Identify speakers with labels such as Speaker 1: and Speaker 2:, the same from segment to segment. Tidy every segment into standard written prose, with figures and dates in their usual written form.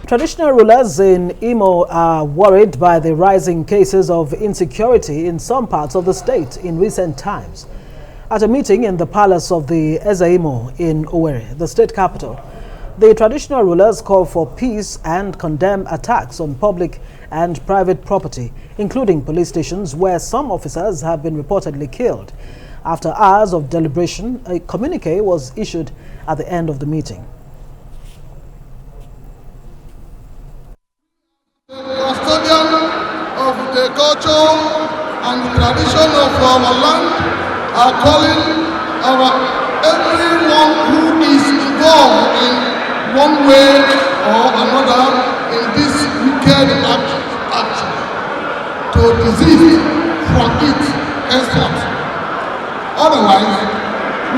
Speaker 1: Traditional rulers in Imo are worried by the rising cases of insecurity in some parts of the state in recent times. At a meeting in the palace of the Eze-Imo in Owerri, the state capital, the traditional rulers call for peace and condemn attacks on public and private property, including police stations where some officers have been reportedly killed. After hours of deliberation, a communique was issued at the end of the meeting.
Speaker 2: Custodian of the culture and tradition of our land are calling everyone who is involved in one way or another in this wicked act to desist from it henceforth. Otherwise,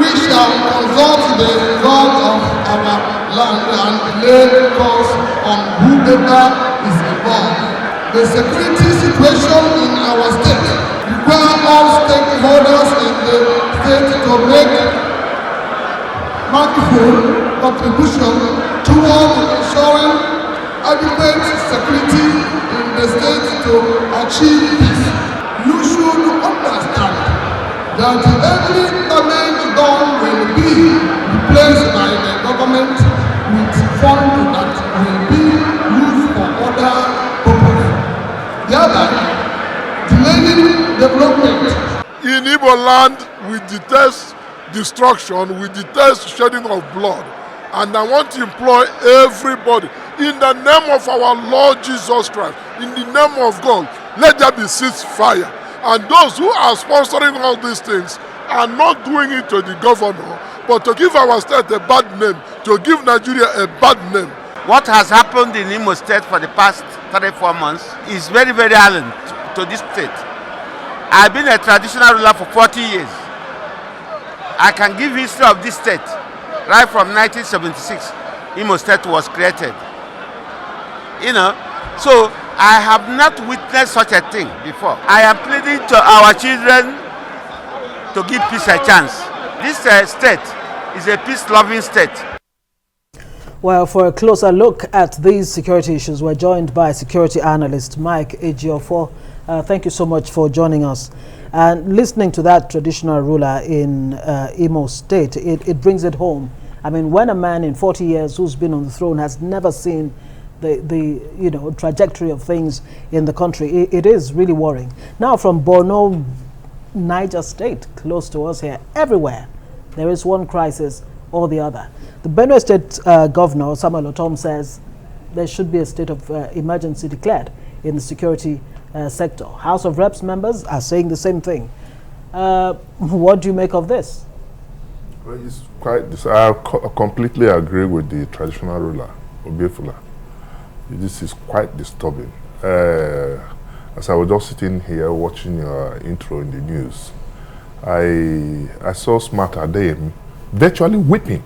Speaker 2: we shall consult the result of our land and lay course on whoever is involved. The security situation in our state requires all stakeholders in the state to make meaningful contribution towards ensuring adequate security in the state to achieve peace. You should understand that every damage done will be replaced by the government with funds that will be used for other purposes. Thereby, delaying development.
Speaker 3: In Igbo land, we detest destruction, we detest shedding of blood. And I want to employ everybody, in the name of our Lord Jesus Christ, in the name of God, let there be ceasefire. And those who are sponsoring all these things are not doing it to the governor, but to give our state a bad name, to give Nigeria a bad name.
Speaker 4: What has happened in Imo State for the past 3-4 months is very, very alien to this state. I've been a traditional ruler for 40 years. I can give history of this state. Right from 1976, Imo State was created. So I have not witnessed such a thing before. I am pleading to our children to give peace a chance. This state is a peace-loving state.
Speaker 1: Well, for a closer look at these security issues, we're joined by security analyst Mike Ejiofor. Thank you so much for joining us. And listening to that traditional ruler in Imo State, it brings it home. I mean, when a man in 40 years who's been on the throne has never seen the trajectory of things in the country, it is really worrying. Now, from Borno, Niger State, close to us here, everywhere there is one crisis or the other. The Benue State Governor, Samuel Otom, says there should be a state of emergency declared in the security sector. House of Reps members are saying the same thing. What do you make of this?
Speaker 5: Well, it's I completely agree with the traditional ruler, Obiefula. This is quite disturbing. As I was just sitting here watching your intro in the news, I saw Smart Adem virtually weeping.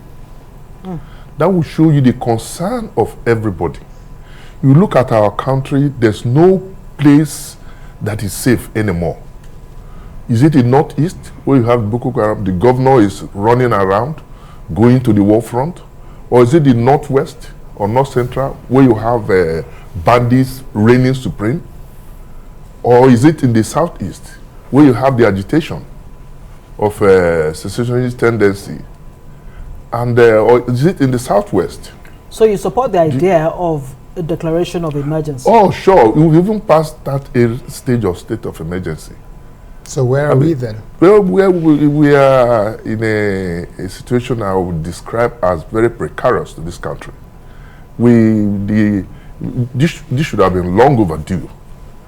Speaker 5: That will show you the concern of everybody. You look at our country, there's no place that is safe anymore. Is it in Northeast, where you have Boko Haram, the governor is running around, going to the war front? Or is it the Northwest or North Central, where you have bandits reigning supreme? Or is it in the Southeast, where you have the agitation of secessionist tendency? And or is it in the Southwest?
Speaker 1: So you support the idea of a declaration of emergency?
Speaker 5: Oh, sure. We've even passed that stage of state of emergency.
Speaker 6: So where are we then?
Speaker 5: Well, we are in a situation I would describe as very precarious to this country. This should have been long overdue,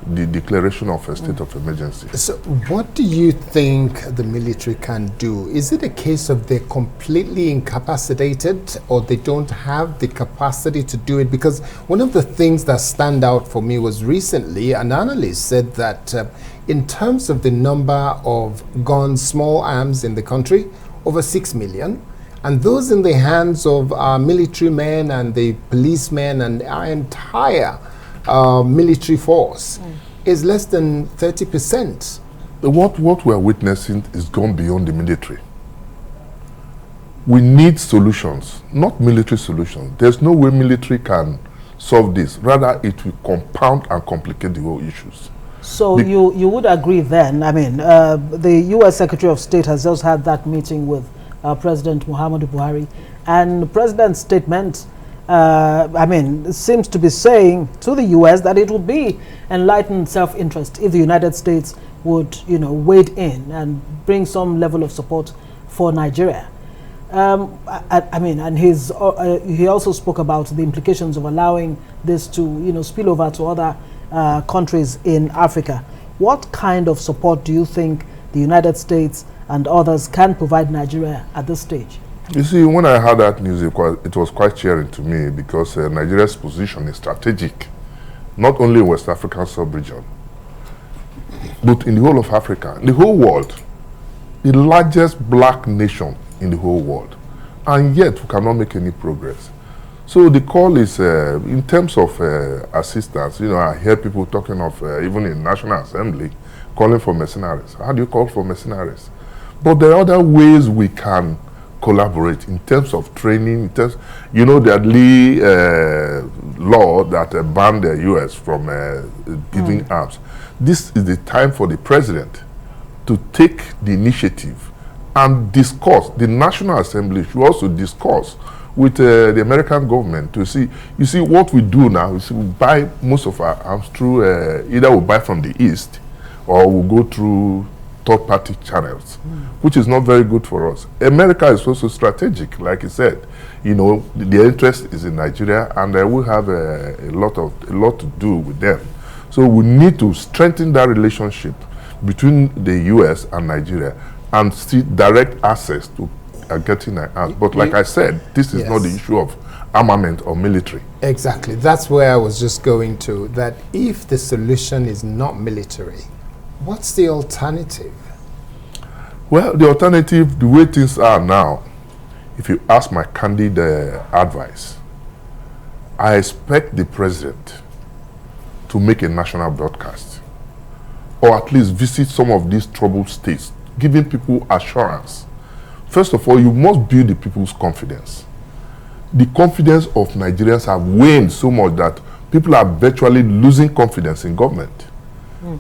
Speaker 5: the declaration of a state of emergency.
Speaker 6: So what do you think the military can do? Is it a case of they're completely incapacitated or they don't have the capacity to do it? Because one of the things that stand out for me was recently an analyst said that in terms of the number of guns, small arms in the country, over 6 million, and those in the hands of our military men and the policemen and our entire military force is less than 30%.
Speaker 5: What we're witnessing is gone beyond the military. We need solutions, not military solutions. There's no way military can solve this. Rather, it will compound and complicate the whole issues.
Speaker 1: So you would agree then, I mean, the U.S. Secretary of State has just had that meeting with President Muhammadu Buhari, and the president's statement, I mean, seems to be saying to the U.S. that it would be enlightened self-interest if the United States would, you know, wade in and bring some level of support for Nigeria. I mean, and he also spoke about the implications of allowing this to, you know, spill over to other countries in Africa. What kind of support do you think the United States and others can provide Nigeria at this stage?
Speaker 5: You see, when I heard that news, it was quite cheering to me, because Nigeria's position is strategic, not only in West African sub-region, but in the whole of Africa, in the whole world, the largest black nation in the whole world, and yet we cannot make any progress. So the call is, in terms of assistance, you know, I hear people talking of, even in National Assembly, calling for mercenaries. How do you call for mercenaries? But there are other ways we can collaborate in terms of training, in terms, you know, the Lee law that banned the U.S. from giving arms. This is the time for the president to take the initiative and discuss. The National Assembly should also discuss with the American government to see, you see, what we do now is we buy most of our arms through, either we buy from the East or we go through third-party channels, which is not very good for us. America is also strategic, like you said. You know, the interest is in Nigeria, and we have a lot to do with them. So we need to strengthen that relationship between the U.S. and Nigeria and see direct access to getting our arms. But like I said, this is not the issue of armament or military.
Speaker 6: Exactly. That's where I was just going to, that if the solution is not military, what's the alternative?
Speaker 5: Well, the alternative, the way things are now, if you ask my candid advice, I expect the president to make a national broadcast, or at least visit some of these troubled states, giving people assurance. First of all, you must build the people's confidence. The confidence of Nigerians have waned so much that people are virtually losing confidence in government.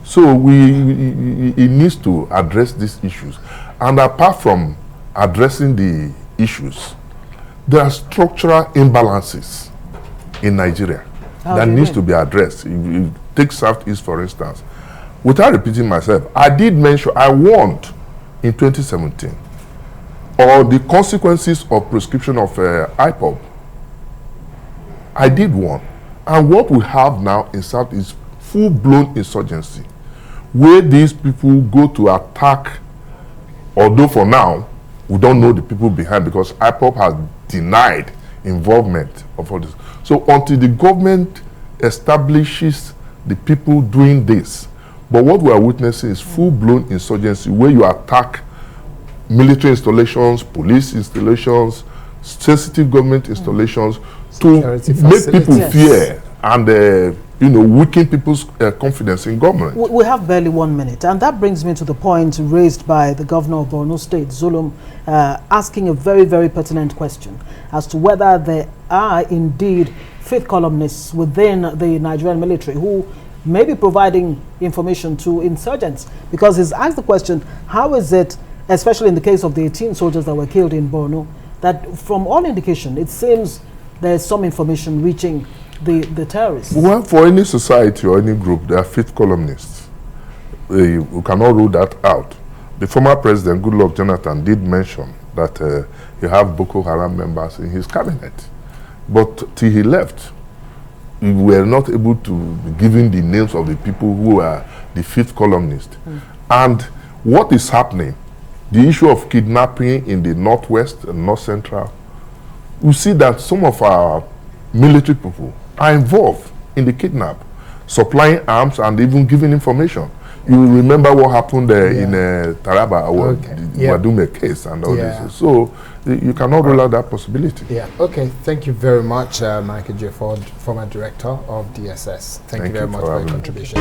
Speaker 5: So it needs to address these issues. And apart from addressing the issues, there are structural imbalances in Nigeria that needs to be addressed. You take Southeast, for instance. Without repeating myself, I did mention, I warned in 2017 or the consequences of prescription of IPOB. I did warn. And what we have now in South is full-blown insurgency, where these people go to attack, although for now, we don't know the people behind, because IPOB has denied involvement of all this. So until the government establishes the people doing this, but what we are witnessing is full-blown insurgency, where you attack military installations, police installations, sensitive government installations, to make people fear and you know, weaken people's confidence in government.
Speaker 1: We have barely 1 minute, and that brings me to the point raised by the governor of Borno State, Zulum, asking a very, very pertinent question as to whether there are indeed fifth columnists within the Nigerian military who may be providing information to insurgents. Because he's asked the question, how is it, especially in the case of the 18 soldiers that were killed in Borno, that from all indication, it seems there's some information reaching the terrorists?
Speaker 5: Well, for any society or any group, there are fifth columnists. We cannot rule that out. The former president, Goodluck Jonathan, did mention that he have Boko Haram members in his cabinet. But till he left, we were not able to be given the names of the people who are the fifth columnists. And what is happening, the issue of kidnapping in the northwest and north central, we see that some of our military people are involved in the kidnap, supplying arms and even giving information. You will remember what happened in Taraba, the Wadume case and all this. So you cannot rule out that possibility.
Speaker 6: Yeah. Okay. Thank you very much, Mike Ejiofor, former director of DSS. Thank you very much for your contribution.